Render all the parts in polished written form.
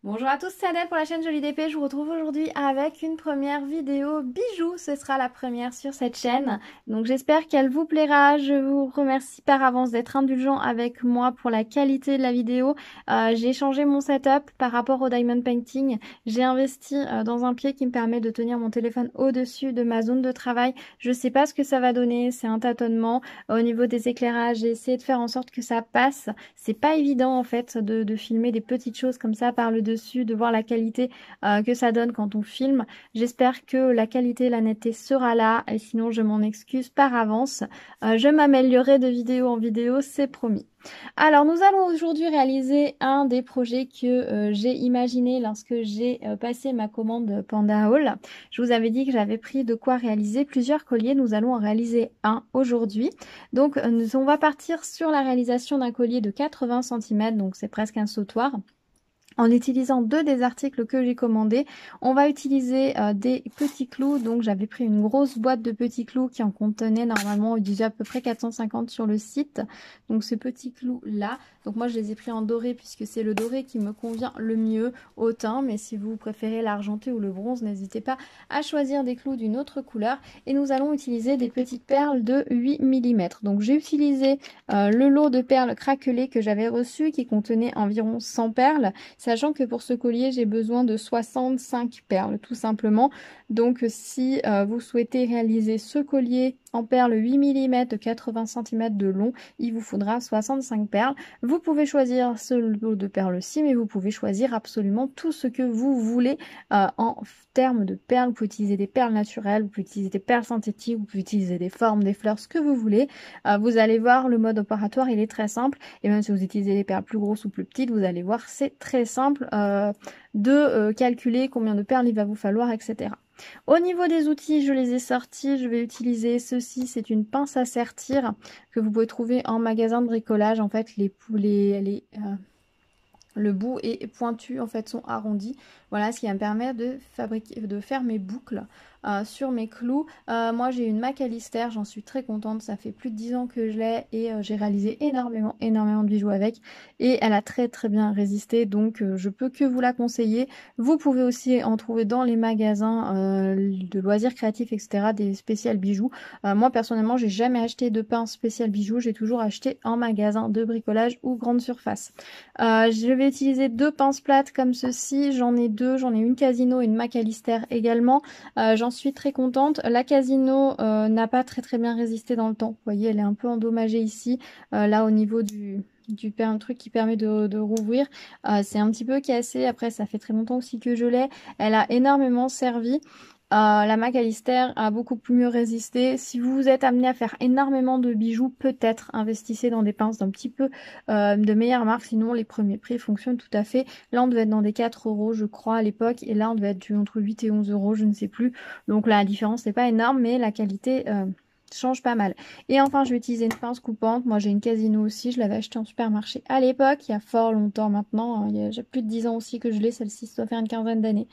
Bonjour à tous, c'est Adèle pour la chaîne Jolie DP. Je vous retrouve aujourd'hui avec une première vidéo bijoux. Ce sera la première sur cette chaîne. Donc j'espère qu'elle vous plaira. Je vous remercie par avance d'être indulgent avec moi pour la qualité de la vidéo. J'ai changé mon setup par rapport au diamond painting. J'ai investi dans un pied qui me permet de tenir mon téléphone au-dessus de ma zone de travail. Je sais pas ce que ça va donner, c'est un tâtonnement. Au niveau des éclairages, j'ai essayé de faire en sorte que ça passe. C'est pas évident en fait de filmer des petites choses comme ça par le dessus, de voir la qualité que ça donne quand on filme. J'espère que la qualité, la netteté sera là et sinon je m'en excuse par avance. Je m'améliorerai de vidéo en vidéo, c'est promis. Alors nous allons aujourd'hui réaliser un des projets que j'ai imaginé lorsque j'ai passé ma commande Panda Haul. Je vous avais dit que j'avais pris de quoi réaliser plusieurs colliers. Nous allons en réaliser un aujourd'hui. Donc on va partir sur la réalisation d'un collier de 80 cm, donc c'est presque un sautoir. En utilisant deux des articles que j'ai commandés, on va utiliser des petits clous. Donc j'avais pris une grosse boîte de petits clous qui en contenait normalement, il disait à peu près 450 sur le site. Donc ces petits clous là. Donc moi je les ai pris en doré puisque c'est le doré qui me convient le mieux au teint. Mais si vous préférez l'argenté ou le bronze, n'hésitez pas à choisir des clous d'une autre couleur. Et nous allons utiliser des petites perles de 8 mm. Donc j'ai utilisé le lot de perles craquelées que j'avais reçu qui contenait environ 100 perles. Sachant que pour ce collier, j'ai besoin de 65 perles, tout simplement. Donc, si vous souhaitez réaliser ce collier en perles 8 mm de 80 cm de long, il vous faudra 65 perles. Vous pouvez choisir ce lot de perles-ci, mais vous pouvez choisir absolument tout ce que vous voulez en termes de perles. Vous pouvez utiliser des perles naturelles, vous pouvez utiliser des perles synthétiques, vous pouvez utiliser des formes, des fleurs, ce que vous voulez. Vous allez voir, le mode opératoire, il est très simple. Et même si vous utilisez des perles plus grosses ou plus petites, vous allez voir, c'est très simple de calculer combien de perles il va vous falloir, etc. Au niveau des outils, je les ai sortis. Je vais utiliser ceci. C'est une pince à sertir que vous pouvez trouver en magasin de bricolage. En fait, le bout est pointu, en fait, sont arrondis. Voilà, ce qui va me permettre de faire mes boucles sur mes clous. Moi, j'ai une McAllister, j'en suis très contente. Ça fait plus de 10 ans que je l'ai et j'ai réalisé énormément de bijoux avec. Et elle a très bien résisté, donc je peux que vous la conseiller. Vous pouvez aussi en trouver dans les magasins de loisirs créatifs, etc., des spéciales bijoux. Moi, personnellement, j'ai jamais acheté de pince spéciale bijoux. J'ai toujours acheté en magasin de bricolage ou grande surface. Je vais utiliser deux pinces plates comme ceci. J'en ai deux. J'en ai une Casino et une McAllister également. J'en suis très contente. La Casino n'a pas très bien résisté dans le temps. Vous voyez, elle est un peu endommagée ici. Là, au niveau du un truc qui permet de rouvrir. C'est un petit peu cassé. Après, ça fait très longtemps aussi que je l'ai. Elle a énormément servi. La McAllister a beaucoup plus mieux résisté. Si vous êtes amené à faire énormément de bijoux, peut-être investissez dans des pinces d'un petit peu de meilleure marque. Sinon, les premiers prix fonctionnent tout à fait. Là, on devait être dans des 4 euros, je crois, à l'époque. Et là, on devait être entre 8 et 11 euros, je ne sais plus. Donc la différence n'est pas énorme, mais la qualité change pas mal. Et enfin, je vais utiliser une pince coupante. Moi, j'ai une Casino aussi. Je l'avais achetée en supermarché à l'époque, il y a fort longtemps maintenant. Il y a plus de 10 ans aussi que je l'ai. Celle-ci, ça doit faire une quinzaine d'années.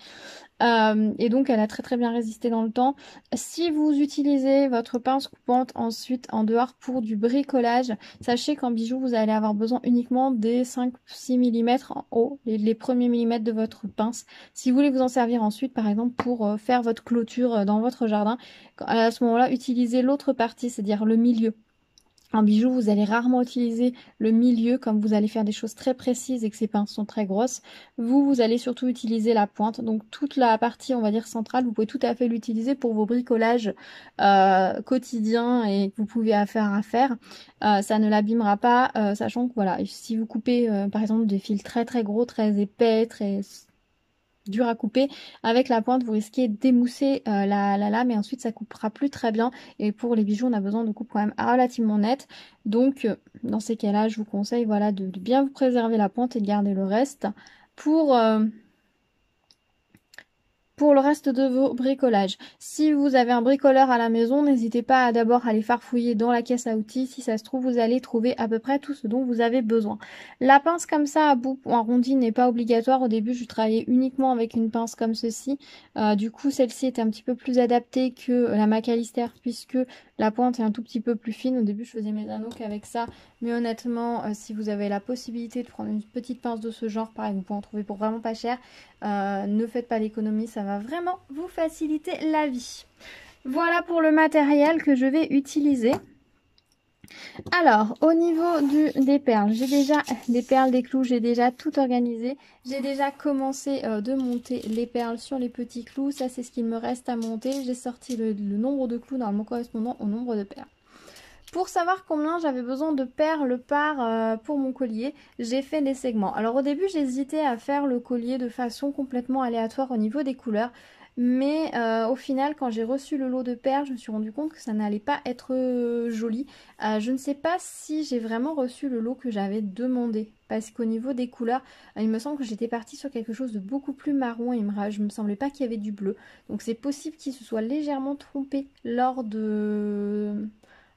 Et donc elle a très bien résisté dans le temps. Si vous utilisez votre pince coupante ensuite en dehors pour du bricolage, sachez qu'en bijoux vous allez avoir besoin uniquement des 5-6 mm en haut, les premiers millimètres de votre pince. Si vous voulez vous en servir ensuite par exemple pour faire votre clôture dans votre jardin, à ce moment-là utilisez l'autre partie, c'est-à-dire le milieu. En bijou, vous allez rarement utiliser le milieu comme vous allez faire des choses très précises et que ces pinces sont très grosses. Vous allez surtout utiliser la pointe. Donc toute la partie, on va dire centrale, vous pouvez tout à fait l'utiliser pour vos bricolages quotidiens et que vous pouvez faire à faire. Ça ne l'abîmera pas, sachant que voilà, si vous coupez par exemple des fils très gros, très épais, très dur à couper. Avec la pointe, vous risquez d'émousser la lame et ensuite ça coupera plus très bien. Et pour les bijoux, on a besoin de coupes quand même relativement nettes. Donc, dans ces cas-là, je vous conseille voilà, de bien vous préserver la pointe et de garder le reste pour... pour le reste de vos bricolages. Si vous avez un bricoleur à la maison, n'hésitez pas à d'abord aller farfouiller dans la caisse à outils. Si ça se trouve, vous allez trouver à peu près tout ce dont vous avez besoin. La pince comme ça à bout arrondi n'est pas obligatoire. Au début, je travaillais uniquement avec une pince comme ceci. Du coup, celle-ci était un petit peu plus adaptée que la McAllister puisque La pointe est un tout petit peu plus fine. Au début, je faisais mes anneaux qu'avec ça. Mais honnêtement, si vous avez la possibilité de prendre une petite pince de ce genre, pareil, vous pouvez en trouver pour vraiment pas cher. Ne faites pas l'économie, ça va vraiment vous faciliter la vie. Voilà pour le matériel que je vais utiliser. Alors, au niveau des perles, j'ai déjà des perles, des clous, j'ai déjà tout organisé. J'ai déjà commencé de monter les perles sur les petits clous. Ça, c'est ce qu'il me reste à monter. J'ai sorti le nombre de clous normalement correspondant au nombre de perles. Pour savoir combien j'avais besoin de perles pour mon collier, j'ai fait les segments. Alors au début, j'hésitais à faire le collier de façon complètement aléatoire au niveau des couleurs. Mais au final, quand j'ai reçu le lot de perles, je me suis rendu compte que ça n'allait pas être joli. Je ne sais pas si j'ai vraiment reçu le lot que j'avais demandé. Parce qu'au niveau des couleurs, il me semble que j'étais partie sur quelque chose de beaucoup plus marron. Je me semblait pas qu'il y avait du bleu. Donc c'est possible qu'il se soit légèrement trompé lors de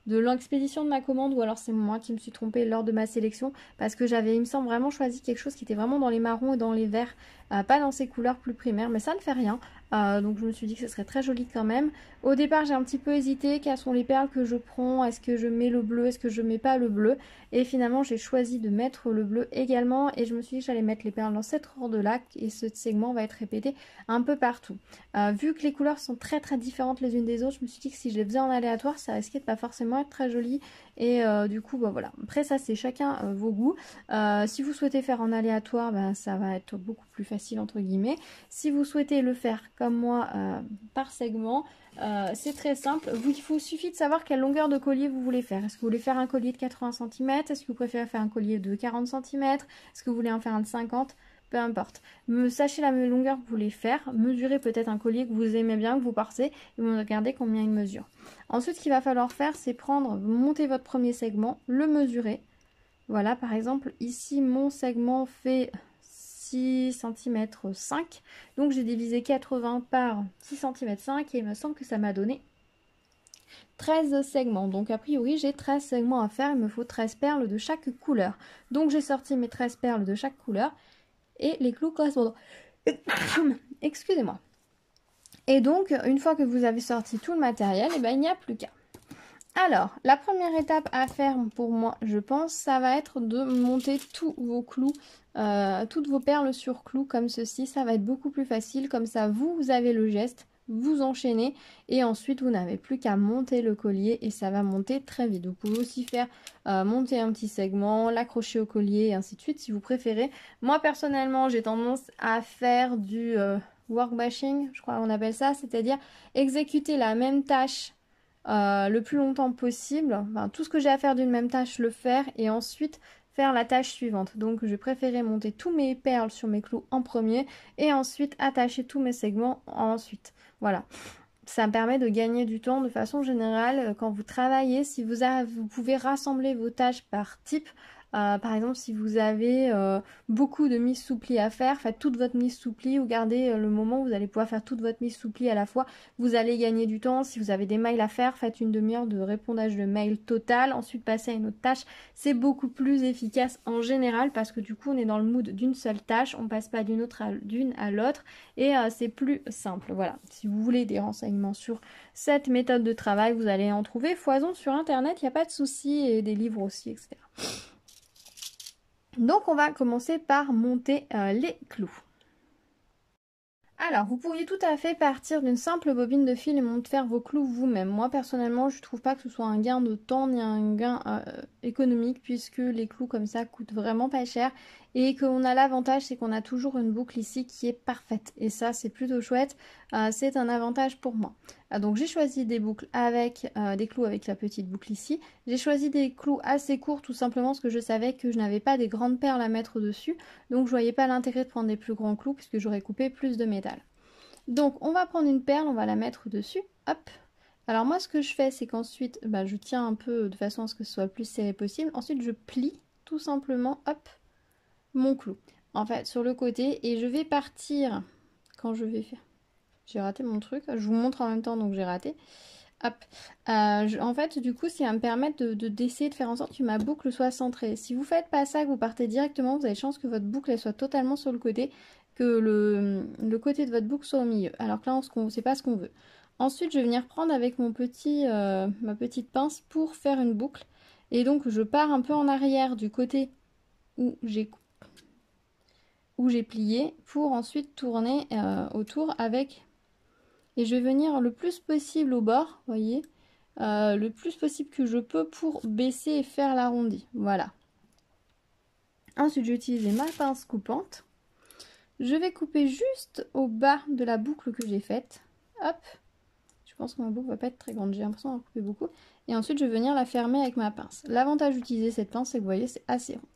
l'expédition de ma commande, ou alors c'est moi qui me suis trompée lors de ma sélection, parce que j'avais, il me semble, vraiment choisi quelque chose qui était vraiment dans les marrons et dans les verts, pas dans ces couleurs plus primaires, mais ça ne fait rien. Donc je me suis dit que ce serait très joli quand même. Au départ, j'ai un petit peu hésité, quelles sont les perles que je prends, est-ce que je mets le bleu, est-ce que je mets pas le bleu, et finalement j'ai choisi de mettre le bleu également, et je me suis dit que j'allais mettre les perles dans cet ordre-là, et ce segment va être répété un peu partout. Vu que les couleurs sont très très différentes les unes des autres, je me suis dit que si je les faisais en aléatoire, ça risquait de pas forcément être très joli, et du coup bah voilà. Après ça, c'est chacun vos goûts. Si vous souhaitez faire en aléatoire, bah, ça va être beaucoup plus facile entre guillemets. Si vous souhaitez le faire comme moi par segment, c'est très simple. Il suffit de savoir quelle longueur de collier vous voulez faire. Est-ce que vous voulez faire un collier de 80 cm? Est-ce que vous préférez faire un collier de 40 cm? Est-ce que vous voulez en faire un de 50? Peu importe. Sachez la longueur que vous voulez faire. Mesurez peut-être un collier que vous aimez bien, que vous portez, et vous regardez combien il mesure. Ensuite, ce qu'il va falloir faire, c'est monter votre premier segment, le mesurer. Voilà, par exemple, ici, mon segment fait 6 cm 5. Donc, j'ai divisé 80 par 6 cm 5 et il me semble que ça m'a donné 13 segments. Donc, a priori, j'ai 13 segments à faire. Il me faut 13 perles de chaque couleur. Donc, j'ai sorti mes 13 perles de chaque couleur et les clous correspondants. Excusez-moi. Et donc, une fois que vous avez sorti tout le matériel, eh ben, il n'y a plus qu'à. Alors, la première étape à faire pour moi, je pense, ça va être de monter tous vos clous, toutes vos perles sur clous comme ceci. Ça va être beaucoup plus facile, comme ça vous avez le geste, vous enchaînez et ensuite vous n'avez plus qu'à monter le collier et ça va monter très vite. Vous pouvez aussi faire monter un petit segment, l'accrocher au collier et ainsi de suite si vous préférez. Moi personnellement, j'ai tendance à faire du workbashing, je crois qu'on appelle ça, c'est-à-dire exécuter la même tâche le plus longtemps possible. Enfin, tout ce que j'ai à faire d'une même tâche, le faire et ensuite faire la tâche suivante. Donc je préférais monter tous mes perles sur mes clous en premier et ensuite attacher tous mes segments ensuite. Voilà. Ça me permet de gagner du temps de façon générale quand vous travaillez. Si vous pouvez rassembler vos tâches par type. Par exemple, si vous avez beaucoup de mises sous pli à faire, faites toute votre mise sous pli ou gardez le moment où vous allez pouvoir faire toute votre mise sous pli à la fois. Vous allez gagner du temps. Si vous avez des mails à faire, faites une demi-heure de répondage de mail total. Ensuite, passez à une autre tâche. C'est beaucoup plus efficace en général parce que du coup, on est dans le mood d'une seule tâche. On passe pas d'une à l'autre et c'est plus simple. Voilà. Si vous voulez des renseignements sur cette méthode de travail, vous allez en trouver foison sur internet. Il n'y a pas de souci et des livres aussi, etc. Donc on va commencer par monter les clous. Alors, vous pourriez tout à fait partir d'une simple bobine de fil et faire vos clous vous-même. Moi, personnellement, je ne trouve pas que ce soit un gain de temps ni un gain économique puisque les clous comme ça coûtent vraiment pas cher et qu'on a l'avantage, c'est qu'on a toujours une boucle ici qui est parfaite. Et ça, c'est plutôt chouette. C'est un avantage pour moi. Donc, j'ai choisi des boucles avec des clous avec la petite boucle ici. J'ai choisi des clous assez courts tout simplement parce que je savais que je n'avais pas des grandes perles à mettre dessus. Donc, je voyais pas l'intérêt de prendre des plus grands clous puisque j'aurais coupé plus de métal. Donc on va prendre une perle, on va la mettre dessus, hop. Alors moi ce que je fais c'est qu'ensuite je tiens un peu de façon à ce que ce soit le plus serré possible. Ensuite je plie tout simplement, hop, mon clou. En fait sur le côté et je vais partir quand je vais faire. J'ai raté mon truc, je vous montre en même temps donc j'ai raté. Hop. En fait du coup ça va me permettre d'essayer de faire en sorte que ma boucle soit centrée. Si vous faites pas ça, que vous partez directement, vous avez chance que votre boucle elle soit totalement sur le côté, que le côté de votre boucle soit au milieu. Alors que là c'est pas ce qu'on veut. Ensuite, je vais venir prendre avec ma petite pince pour faire une boucle. Et donc, je pars un peu en arrière du côté où j'ai plié pour ensuite tourner autour avec... Et je vais venir le plus possible au bord, vous voyez, le plus possible que je peux pour baisser et faire l'arrondi. Voilà. Ensuite, j'ai utilisé ma pince coupante. Je vais couper juste au bas de la boucle que j'ai faite. Hop. Je pense que ma boucle va pas être très grande. J'ai l'impression d'en couper beaucoup. Et ensuite, je vais venir la fermer avec ma pince. L'avantage d'utiliser cette pince, c'est que vous voyez, c'est assez rond.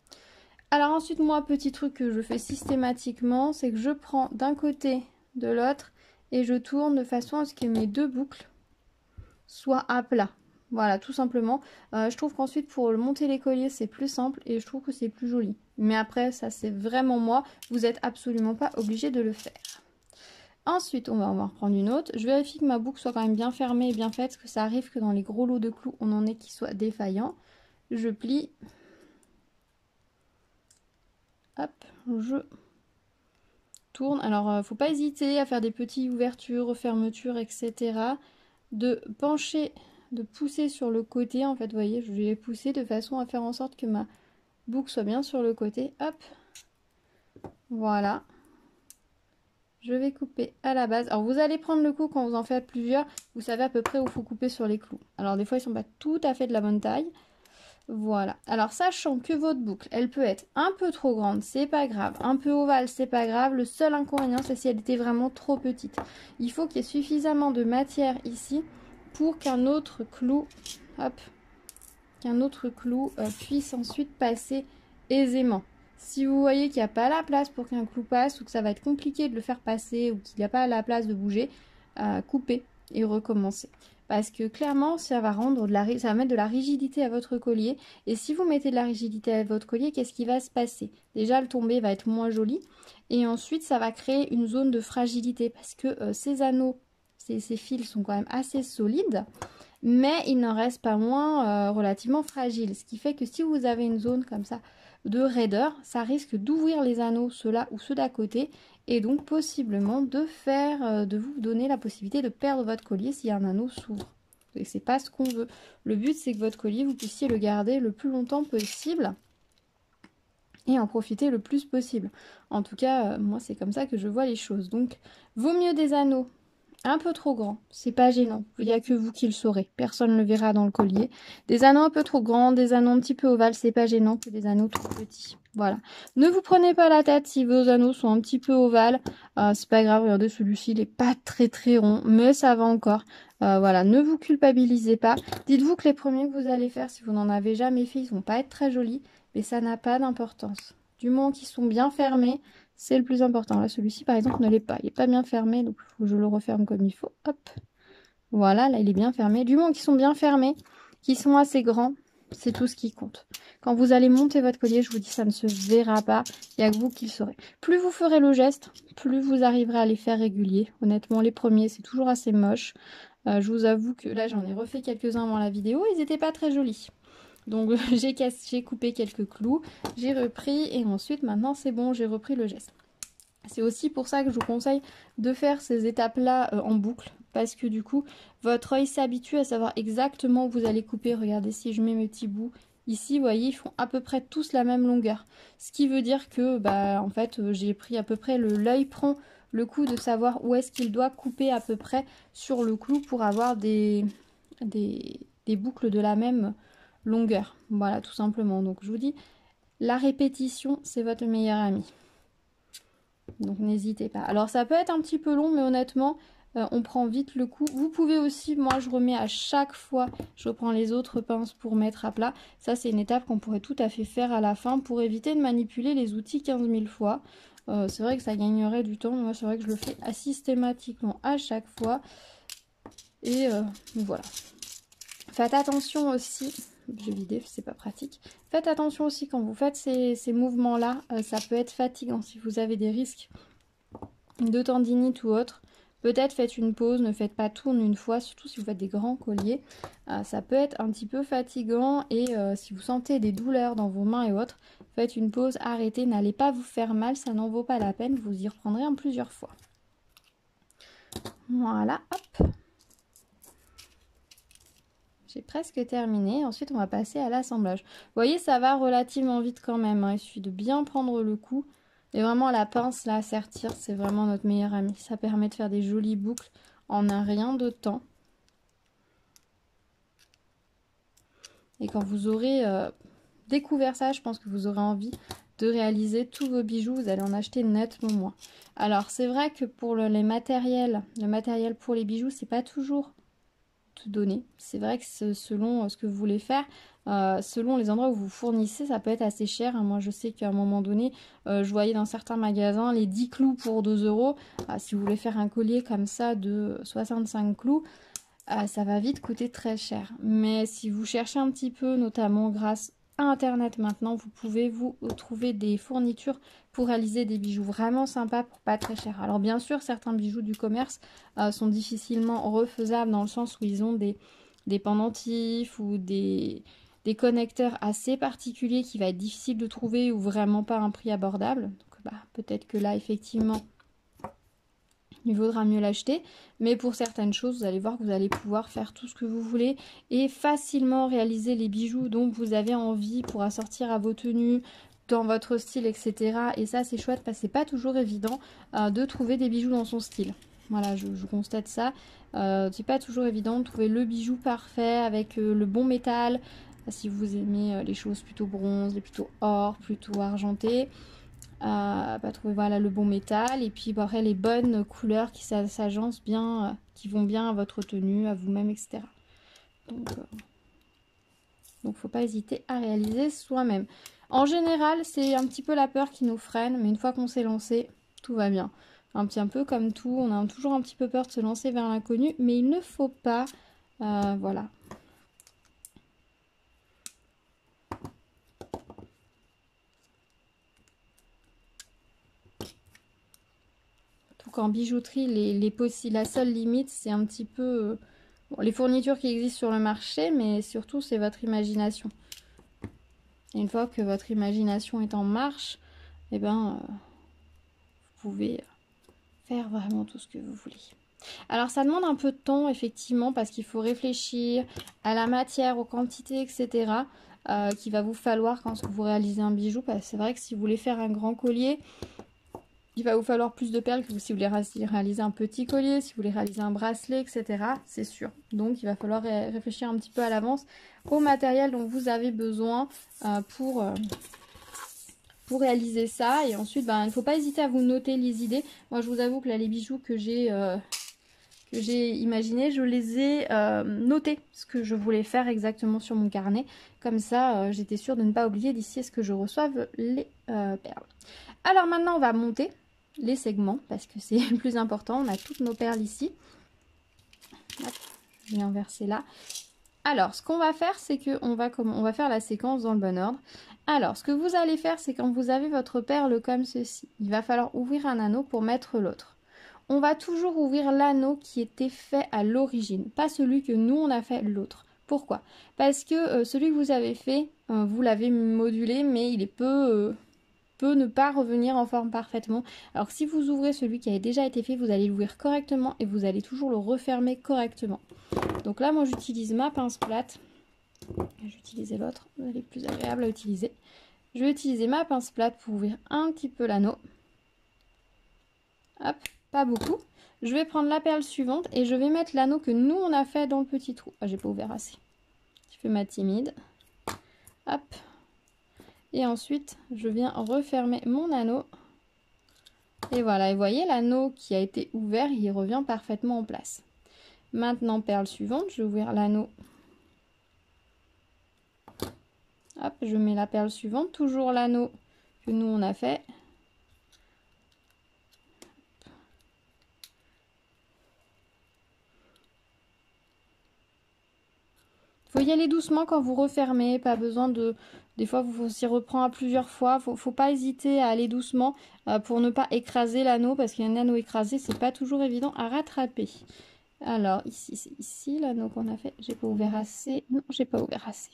Alors ensuite, moi, petit truc que je fais systématiquement, c'est que je prends d'un côté de l'autre et je tourne de façon à ce que mes deux boucles soient à plat. Voilà, tout simplement. Je trouve qu'ensuite, pour monter les colliers, c'est plus simple et je trouve que c'est plus joli. Mais après, ça, c'est vraiment moi. Vous n'êtes absolument pas obligé de le faire. Ensuite, on va en reprendre une autre. Je vérifie que ma boucle soit quand même bien fermée et bien faite, parce que ça arrive que dans les gros lots de clous, on en ait qui soient défaillants. Je plie. Hop, je tourne. Alors, faut pas hésiter à faire des petites ouvertures, fermetures, etc. De pencher, de pousser sur le côté. En fait, vous voyez, je vais pousser de façon à faire en sorte que ma boucle soit bien sur le côté. Hop, voilà. Je vais couper à la base. Alors, vous allez prendre le coup quand vous en faites plusieurs. Vous savez à peu près où il faut couper sur les clous. Alors, des fois, ils sont pas tout à fait de la bonne taille. Voilà. Alors, sachant que votre boucle, elle peut être un peu trop grande, c'est pas grave. Un peu ovale, c'est pas grave. Le seul inconvénient, c'est si elle était vraiment trop petite. Il faut qu'il y ait suffisamment de matière ici pour qu'un autre clou, hop, puisse ensuite passer aisément. Si vous voyez qu'il n'y a pas la place pour qu'un clou passe ou que ça va être compliqué de le faire passer ou qu'il n'y a pas la place de bouger, coupez et recommencez. Parce que clairement, ça va mettre de la rigidité à votre collier. Et si vous mettez de la rigidité à votre collier, qu'est-ce qui va se passer? Déjà, le tombé va être moins joli. Et ensuite, ça va créer une zone de fragilité. Parce que ces anneaux, ces fils sont quand même assez solides. Mais il n'en reste pas moins relativement fragile. Ce qui fait que si vous avez une zone comme ça de raideur, ça risque d'ouvrir les anneaux, ceux-là ou ceux d'à côté, et donc possiblement de vous donner la possibilité de perdre votre collier si un anneau s'ouvre. Et c'est pas ce qu'on veut. Le but, c'est que votre collier, vous puissiez le garder le plus longtemps possible et en profiter le plus possible. En tout cas, moi, c'est comme ça que je vois les choses. Donc, vaut mieux des anneaux un peu trop grands, c'est pas gênant. Il n'y a que vous qui le saurez. Personne ne le verra dans le collier. Des anneaux un peu trop grands, des anneaux un petit peu ovales, c'est pas gênant que des anneaux trop petits. Voilà. Ne vous prenez pas la tête si vos anneaux sont un petit peu ovales. C'est pas grave, regardez, celui-ci, il est pas très très rond, mais ça va encore. Voilà, ne vous culpabilisez pas. Dites-vous que les premiers que vous allez faire, si vous n'en avez jamais fait, ils vont pas être très jolis, mais ça n'a pas d'importance. Du moment qu'ils sont bien fermés, c'est le plus important. Là, celui-ci, par exemple, ne l'est pas. Il n'est pas bien fermé, donc il faut que je le referme comme il faut. Hop. Voilà, là, il est bien fermé. Du moment qu'ils sont bien fermés, qu'ils sont assez grands, c'est tout ce qui compte. Quand vous allez monter votre collier, je vous dis, ça ne se verra pas. Il n'y a que vous qui le saurez. Plus vous ferez le geste, plus vous arriverez à les faire réguliers. Honnêtement, les premiers, c'est toujours assez moche. Je vous avoue que là, j'en ai refait quelques-uns avant la vidéo. Ils n'étaient pas très jolis. Donc j'ai coupé quelques clous, j'ai repris et ensuite maintenant c'est bon, j'ai repris le geste. C'est aussi pour ça que je vous conseille de faire ces étapes-là en boucle, parce que du coup votre œil s'habitue à savoir exactement où vous allez couper. Regardez, si je mets mes petits bouts ici, vous voyez, ils font à peu près tous la même longueur. Ce qui veut dire que en fait j'ai pris à peu près, l'œil prend le coup de savoir où est-ce qu'il doit couper à peu près sur le clou pour avoir des boucles de la même longueur. Voilà, tout simplement. Donc je vous dis, la répétition, c'est votre meilleur ami. Donc n'hésitez pas. Alors ça peut être un petit peu long, mais honnêtement, on prend vite le coup. Vous pouvez aussi, moi je remets à chaque fois, je reprends les autres pinces pour mettre à plat. Ça c'est une étape qu'on pourrait tout à fait faire à la fin pour éviter de manipuler les outils 15 000 fois. C'est vrai que ça gagnerait du temps, mais moi c'est vrai que je le fais systématiquement à chaque fois. Et voilà. Faites attention aussi, j'ai vidé, c'est pas pratique. Faites attention aussi quand vous faites ces mouvements-là, ça peut être fatigant si vous avez des risques de tendinite ou autre. Peut-être faites une pause, ne faites pas tout en une fois, surtout si vous faites des grands colliers. Ça peut être un petit peu fatigant et si vous sentez des douleurs dans vos mains et autres, faites une pause, arrêtez, n'allez pas vous faire mal, ça n'en vaut pas la peine, vous y reprendrez en plusieurs fois. Voilà, hop. j'ai presque terminé. Ensuite, on va passer à l'assemblage. Vous voyez, ça va relativement vite quand même, hein. Il suffit de bien prendre le coup. Et vraiment, la pince, là, à sertir, c'est vraiment notre meilleur ami. Ça permet de faire des jolies boucles en un rien de temps. Et quand vous aurez découvert ça, je pense que vous aurez envie de réaliser tous vos bijoux. Vous allez en acheter nettement moins. Alors, c'est vrai que pour le matériel pour les bijoux, c'est pas toujours tout donné. C'est vrai que selon ce que vous voulez faire, selon les endroits où vous fournissez, ça peut être assez cher. Moi, je sais qu'à un moment donné, je voyais dans certains magasins les 10 clous pour 2 €. Si vous voulez faire un collier comme ça de 65 clous, ça va vite coûter très cher. Mais si vous cherchez un petit peu, notamment grâce à Internet maintenant, vous pouvez vous trouver des fournitures pour réaliser des bijoux vraiment sympas pour pas très cher. Alors bien sûr, certains bijoux du commerce sont difficilement refaisables dans le sens où ils ont des pendentifs ou des connecteurs assez particuliers qui va être difficile de trouver ou vraiment pas à un prix abordable. Donc peut-être que là, effectivement, il vaudra mieux l'acheter, mais pour certaines choses, vous allez voir que vous allez pouvoir faire tout ce que vous voulez et facilement réaliser les bijoux dont vous avez envie pour assortir à vos tenues, dans votre style, etc. Et ça, c'est chouette parce que c'est pas toujours évident de trouver des bijoux dans son style. Voilà, je constate ça. C'est pas toujours évident de trouver le bijou parfait avec le bon métal. Si vous aimez les choses plutôt bronze, plutôt or, plutôt argenté. Trouver voilà, le bon métal et puis après les bonnes couleurs qui s'agencent bien, qui vont bien à votre tenue, à vous-même, etc. Donc faut pas hésiter à réaliser soi-même. En général, c'est un petit peu la peur qui nous freine, mais une fois qu'on s'est lancé, tout va bien. Un petit peu comme tout, on a toujours un petit peu peur de se lancer vers l'inconnu, mais il ne faut pas, voilà. En bijouterie, la seule limite, c'est un petit peu les fournitures qui existent sur le marché, mais surtout, c'est votre imagination. Et une fois que votre imagination est en marche, eh ben, vous pouvez faire vraiment tout ce que vous voulez. Alors, ça demande un peu de temps, effectivement, parce qu'il faut réfléchir à la matière, aux quantités, etc. Qu'il va vous falloir quand vous réalisez un bijou. Parce que c'est vrai que si vous voulez faire un grand collier, il va vous falloir plus de perles que si vous voulez réaliser un petit collier, si vous voulez réaliser un bracelet, etc. C'est sûr. Donc, il va falloir réfléchir un petit peu à l'avance au matériel dont vous avez besoin pour réaliser ça. Et ensuite, il ne faut pas hésiter à vous noter les idées. Moi, je vous avoue que là, les bijoux que j'ai imaginés, je les ai notés, ce que je voulais faire exactement sur mon carnet. Comme ça, j'étais sûre de ne pas oublier d'ici à ce que je reçoive les perles. Alors maintenant, on va monter les segments parce que c'est le plus important. On a toutes nos perles ici. Hop, je vais inverser là. Alors, ce qu'on va faire, c'est qu'on va faire la séquence dans le bon ordre. Alors, ce que vous allez faire, c'est quand vous avez votre perle comme ceci, il va falloir ouvrir un anneau pour mettre l'autre. On va toujours ouvrir l'anneau qui était fait à l'origine, pas celui que nous, on a fait l'autre. Pourquoi? Parce que celui que vous avez fait, vous l'avez modulé, mais il est peut ne pas revenir en forme parfaitement. Alors si vous ouvrez celui qui a déjà été fait, vous allez l'ouvrir correctement et vous allez toujours le refermer correctement. Donc là, moi j'utilise ma pince plate. Je vais utiliser l'autre, elle est plus agréable à utiliser. Je vais utiliser ma pince plate pour ouvrir un petit peu l'anneau. Hop, pas beaucoup. Je vais prendre la perle suivante et je vais mettre l'anneau que nous on a fait dans le petit trou. Ah, j'ai pas ouvert assez. Je fais ma timide. Hop. Et ensuite, je viens refermer mon anneau. Et voilà, et vous voyez, l'anneau qui a été ouvert, il revient parfaitement en place. Maintenant, perle suivante, je vais ouvrir l'anneau. Hop, je mets la perle suivante, toujours l'anneau que nous on a fait. Il faut y aller doucement quand vous refermez, pas besoin de... Des fois, vous s'y reprend à plusieurs fois. Faut pas hésiter à aller doucement pour ne pas écraser l'anneau, parce qu'il y a un anneau écrasé, c'est pas toujours évident à rattraper. Alors, ici, c'est ici l'anneau qu'on a fait. J'ai pas ouvert assez. Non, j'ai pas ouvert assez.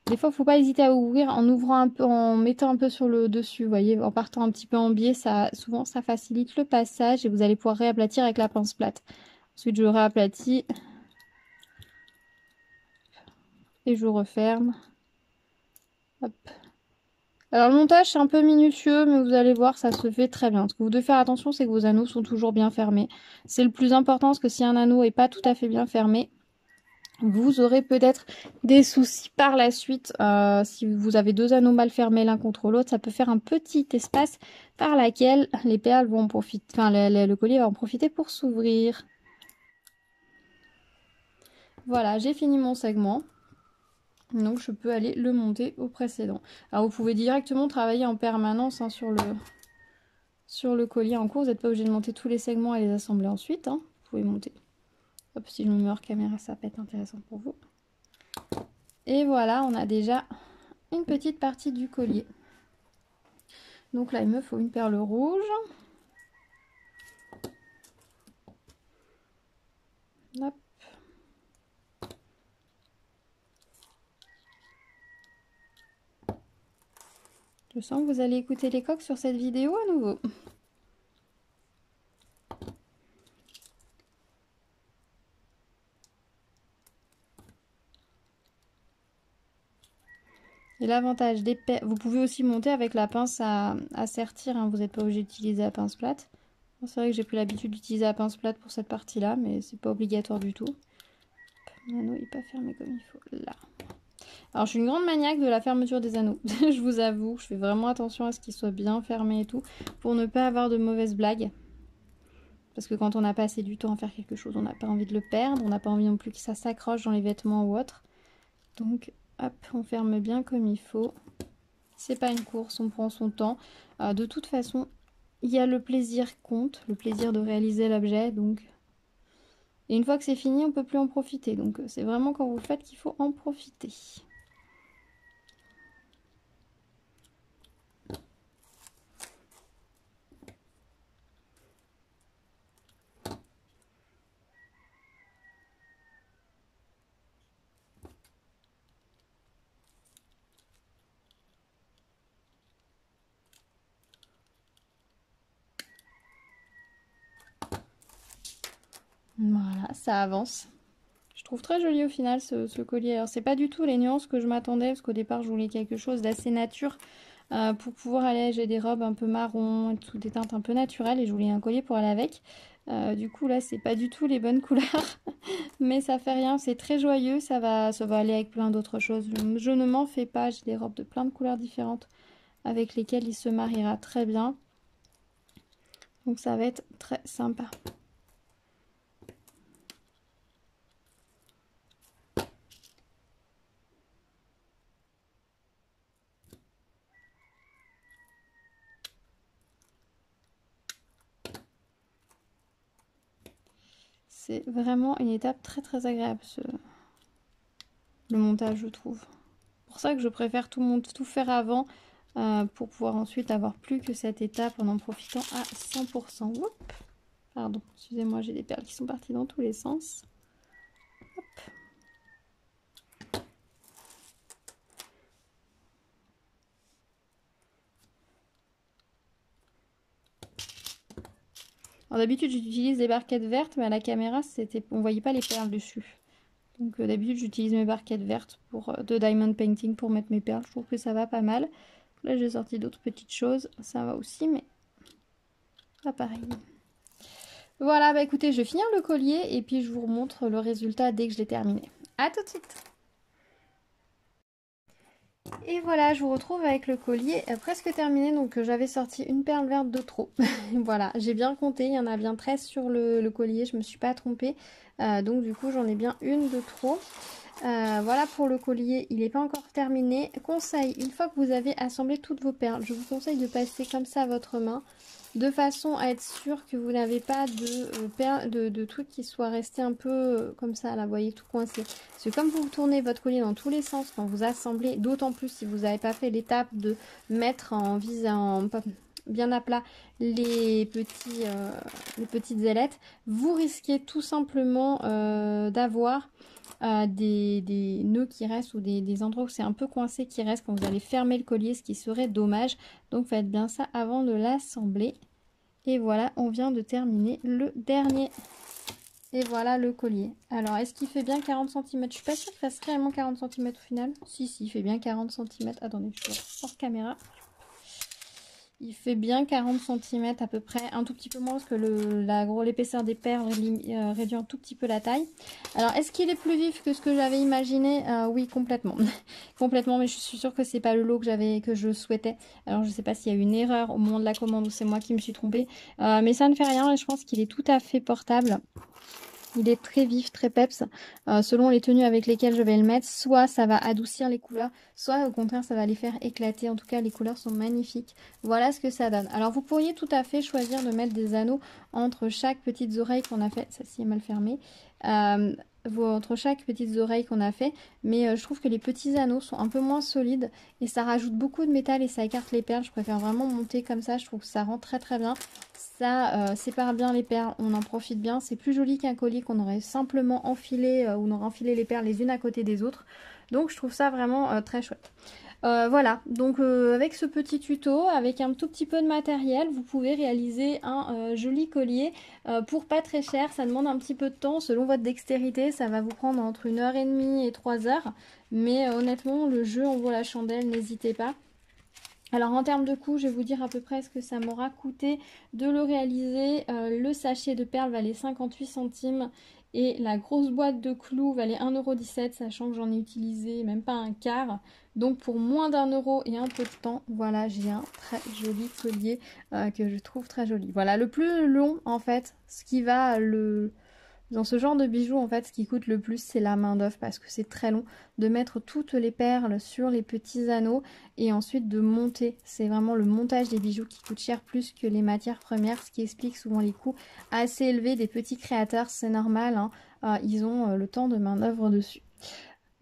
Des fois, faut pas hésiter à ouvrir en ouvrant un peu, en mettant un peu sur le dessus, vous voyez, en partant un petit peu en biais, souvent ça facilite le passage et vous allez pouvoir réaplatir avec la pince plate. Ensuite, je réaplatis. et je referme. Hop. Alors le montage c'est un peu minutieux, mais vous allez voir, ça se fait très bien. Ce que vous devez faire attention, c'est que vos anneaux sont toujours bien fermés. C'est le plus important, parce que si un anneau n'est pas tout à fait bien fermé, vous aurez peut-être des soucis par la suite. Si vous avez deux anneaux mal fermés l'un contre l'autre, ça peut faire un petit espace par laquelle les perles vont en profiter, enfin le collier va en profiter pour s'ouvrir. Voilà, j'ai fini mon segment. Donc je peux aller le monter au précédent. Alors vous pouvez directement travailler en permanence hein, sur le collier en cours. Vous n'êtes pas obligé de monter tous les segments et les assembler ensuite. Hein. Vous pouvez monter. Hop, si je me mets hors caméra, ça peut être intéressant pour vous. Et voilà, on a déjà une petite partie du collier. Donc là, il me faut une perle rouge. Hop. Je sens que vous allez écouter les coques sur cette vidéo à nouveau. Et l'avantage des perles, vous pouvez aussi monter avec la pince à sertir, hein. Vous n'êtes pas obligé d'utiliser la pince plate. C'est vrai que j'ai pris l'habitude d'utiliser la pince plate pour cette partie-là, mais c'est pas obligatoire du tout. Mon anneau n'est pas fermé comme il faut. Là. Alors je suis une grande maniaque de la fermeture des anneaux. Je vous avoue, je fais vraiment attention à ce qu'ils soient bien fermés et tout, pour ne pas avoir de mauvaises blagues. Parce que quand on a passé du temps à faire quelque chose, on n'a pas envie de le perdre. On n'a pas envie non plus que ça s'accroche dans les vêtements ou autre. Donc hop, on ferme bien comme il faut. C'est pas une course, on prend son temps. De toute façon, il y a le plaisir compte, le plaisir de réaliser l'objet. Donc, et une fois que c'est fini, on peut plus en profiter. Donc c'est vraiment quand vous le faites qu'il faut en profiter. Voilà, ça avance. Je trouve très joli au final ce collier. Alors c'est pas du tout les nuances que je m'attendais, parce qu'au départ je voulais quelque chose d'assez nature pour pouvoir aller. J'ai des robes un peu marron, sous des teintes un peu naturelles, et je voulais un collier pour aller avec. Du coup là c'est pas du tout les bonnes couleurs, mais ça fait rien, c'est très joyeux, ça va aller avec plein d'autres choses. Je ne m'en fais pas, j'ai des robes de plein de couleurs différentes avec lesquelles il se mariera très bien. Donc ça va être très sympa. C'est vraiment une étape très très agréable, le montage, je trouve. C'est pour ça que je préfère tout faire avant pour pouvoir ensuite avoir plus que cette étape en profitant à 100%. Oups. Pardon, excusez-moi, j'ai des perles qui sont parties dans tous les sens. Hop. D'habitude j'utilise des barquettes vertes, mais à la caméra on voyait pas les perles dessus. Donc d'habitude j'utilise mes barquettes vertes de diamond painting pour mettre mes perles. Je trouve que ça va pas mal. Là j'ai sorti d'autres petites choses, ça va aussi, mais pas pareil. Voilà, bah écoutez, je vais finir le collier et puis je vous remontre le résultat dès que je l'ai terminé. A tout de suite! Et voilà, je vous retrouve avec le collier presque terminé. Donc j'avais sorti une perle verte de trop. Voilà, j'ai bien compté, il y en a bien 13 sur le collier, je me suis pas trompée. Donc du coup j'en ai bien une de trop. Voilà pour le collier, il n'est pas encore terminé. Conseil, une fois que vous avez assemblé toutes vos perles, je vous conseille de passer comme ça à votre main, de façon à être sûr que vous n'avez pas de trucs qui soient restés un peu comme ça, là, vous voyez, tout coincé. Parce que comme vous tournez votre collier dans tous les sens quand vous assemblez, d'autant plus si vous n'avez pas fait l'étape de mettre bien à plat les petites ailettes, vous risquez tout simplement d'avoir des nœuds qui restent ou des endroits où c'est un peu coincé qui restent quand vous allez fermer le collier, ce qui serait dommage. Donc faites bien ça avant de l'assembler. Et voilà, on vient de terminer le dernier. Et voilà le collier. Alors, est-ce qu'il fait bien 40 cm? Je suis pas sûre qu'il fasse réellement 40 cm au final. Si, il fait bien 40 cm. Attendez, je vais hors caméra. Il fait bien 40 cm à peu près, un tout petit peu moins parce que l'épaisseur des perles réduit un tout petit peu la taille. Alors, est-ce qu'il est plus vif que ce que j'avais imaginé? Oui, complètement. Complètement, mais je suis sûre que c'est pas le lot que je souhaitais. Alors, je sais pas s'il y a eu une erreur au moment de la commande ou c'est moi qui me suis trompée. Mais ça ne fait rien et je pense qu'il est tout à fait portable. Il est très vif, très peps, selon les tenues avec lesquelles je vais le mettre. Soit ça va adoucir les couleurs, soit au contraire ça va les faire éclater. En tout cas, les couleurs sont magnifiques. Voilà ce que ça donne. Alors vous pourriez tout à fait choisir de mettre des anneaux entre chaque petite oreille qu'on a fait. Celle-ci est mal fermée. Entre chaque petite oreille qu'on a fait. Mais je trouve que les petits anneaux sont un peu moins solides et ça rajoute beaucoup de métal et ça écarte les perles. Je préfère vraiment monter comme ça. Je trouve que ça rend très très bien. Ça sépare bien les perles, on en profite bien. C'est plus joli qu'un collier qu'on aurait simplement enfilé, où on aurait enfilé les perles les unes à côté des autres. Donc je trouve ça vraiment très chouette. Voilà, donc avec ce petit tuto, avec un tout petit peu de matériel, vous pouvez réaliser un joli collier pour pas très cher. Ça demande un petit peu de temps selon votre dextérité, ça va vous prendre entre 1h30 et 3h. Mais honnêtement, le jeu en vaut la chandelle, n'hésitez pas. Alors en termes de coût, je vais vous dire à peu près ce que ça m'aura coûté de le réaliser. Le sachet de perles valait 58 centimes et la grosse boîte de clous valait 1,17 €, sachant que j'en ai utilisé même pas un quart. Donc pour moins d'1 € et un peu de temps, voilà, j'ai un très joli collier que je trouve très joli. Voilà, le plus long en fait, ce qui va Dans ce genre de bijoux, en fait, ce qui coûte le plus, c'est la main d'œuvre parce que c'est très long de mettre toutes les perles sur les petits anneaux et ensuite de monter. C'est vraiment le montage des bijoux qui coûte cher plus que les matières premières, ce qui explique souvent les coûts assez élevés des petits créateurs. C'est normal, hein. Ils ont le temps de main d'œuvre dessus.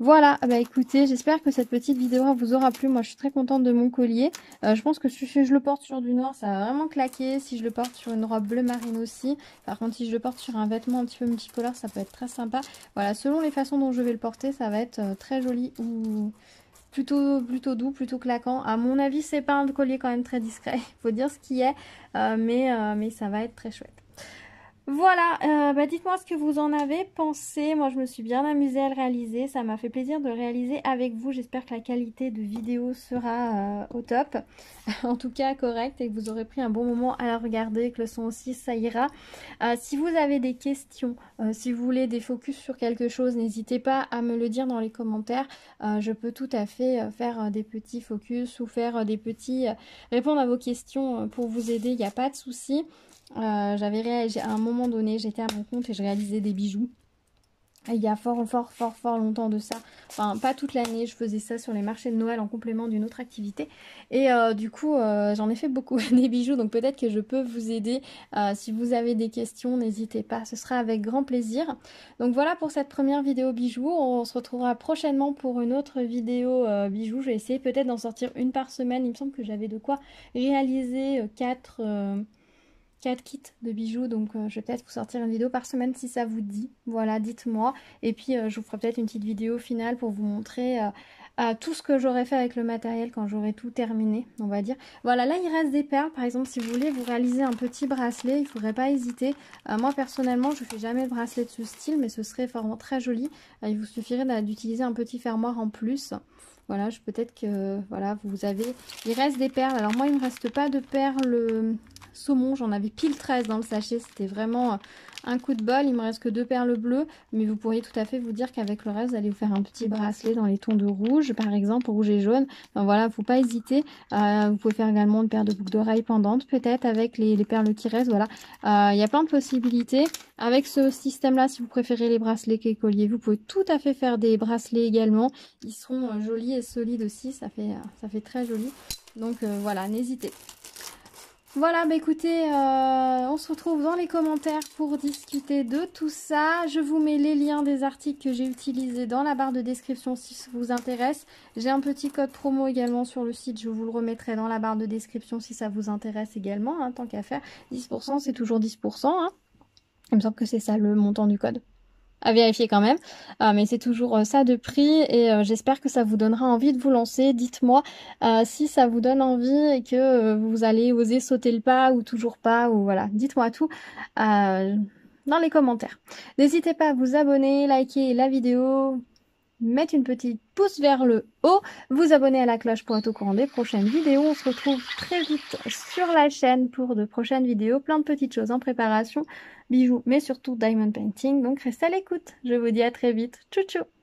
Voilà, bah écoutez, j'espère que cette petite vidéo vous aura plu. Moi, je suis très contente de mon collier. Je pense que si je le porte sur du noir, ça va vraiment claquer. Si je le porte sur une robe bleu marine aussi. Par contre, si je le porte sur un vêtement un petit peu multicolore, ça peut être très sympa. Voilà, selon les façons dont je vais le porter, ça va être très joli ou plutôt doux, plutôt claquant. À mon avis, c'est pas un collier quand même très discret. Il faut dire ce qui est, mais ça va être très chouette. Voilà, dites-moi ce que vous en avez pensé. Moi, je me suis bien amusée à le réaliser. Ça m'a fait plaisir de le réaliser avec vous. J'espère que la qualité de vidéo sera au top. En tout cas, correcte et que vous aurez pris un bon moment à la regarder, que le son aussi, ça ira. Si vous avez des questions, si vous voulez des focus sur quelque chose, n'hésitez pas à me le dire dans les commentaires. Je peux tout à fait faire des petits focus ou faire des petits... répondre à vos questions pour vous aider. Il n'y a pas de souci. À un moment donné, j'étais à mon compte et je réalisais des bijoux. Il y a fort longtemps de ça. Enfin, pas toute l'année, je faisais ça sur les marchés de Noël en complément d'une autre activité. Et du coup, j'en ai fait beaucoup des bijoux, donc peut-être que je peux vous aider. Si vous avez des questions, n'hésitez pas, ce sera avec grand plaisir. Donc voilà pour cette première vidéo bijoux. On se retrouvera prochainement pour une autre vidéo bijoux. Je vais essayer peut-être d'en sortir une par semaine. Il me semble que j'avais de quoi réaliser 4 kits de bijoux, donc je vais peut-être vous sortir une vidéo par semaine si ça vous dit. Voilà, dites-moi. Et puis je vous ferai peut-être une petite vidéo finale pour vous montrer tout ce que j'aurais fait avec le matériel quand j'aurai tout terminé, on va dire. Voilà, là il reste des perles. Par exemple, si vous voulez vous réaliser un petit bracelet, il ne faudrait pas hésiter. Moi personnellement, je ne fais jamais de bracelet de ce style, mais ce serait vraiment très joli. Il vous suffirait d'utiliser un petit fermoir en plus. Voilà, peut-être que voilà, il reste des perles. Alors moi, il ne me reste pas de perles saumon, j'en avais pile 13 dans le sachet, c'était vraiment un coup de bol. Il me reste que 2 perles bleues, mais vous pourriez tout à fait vous dire qu'avec le reste, vous allez vous faire un petit bracelet dans les tons de rouge, par exemple, rouge et jaune. Enfin, voilà, il ne faut pas hésiter. Vous pouvez faire également une paire de boucles d'oreilles pendantes, peut-être avec les perles qui restent. Voilà, il y a plein de possibilités. Avec ce système-là, si vous préférez les bracelets que les colliers, vous pouvez tout à fait faire des bracelets également. Ils seront jolis et solides aussi, ça fait très joli. Donc voilà, n'hésitez. Voilà, bah écoutez, on se retrouve dans les commentaires pour discuter de tout ça. Je vous mets les liens des articles que j'ai utilisés dans la barre de description si ça vous intéresse. J'ai un petit code promo également sur le site, je vous le remettrai dans la barre de description si ça vous intéresse également, hein, tant qu'à faire. 10%, c'est toujours 10%, hein. Il me semble que c'est ça le montant du code. À vérifier quand même, mais c'est toujours ça de prix et j'espère que ça vous donnera envie de vous lancer. Dites-moi si ça vous donne envie et que vous allez oser sauter le pas ou toujours pas, ou voilà, dites-moi tout. dans les commentaires. N'hésitez pas à vous abonner, liker la vidéo, mettre une petite pouce vers le haut, vous abonner à la cloche pour être au courant des prochaines vidéos. On se retrouve très vite sur la chaîne pour de prochaines vidéos, plein de petites choses en préparation, bijoux, mais surtout diamond painting. Donc restez à l'écoute. Je vous dis à très vite. Tchou tchou!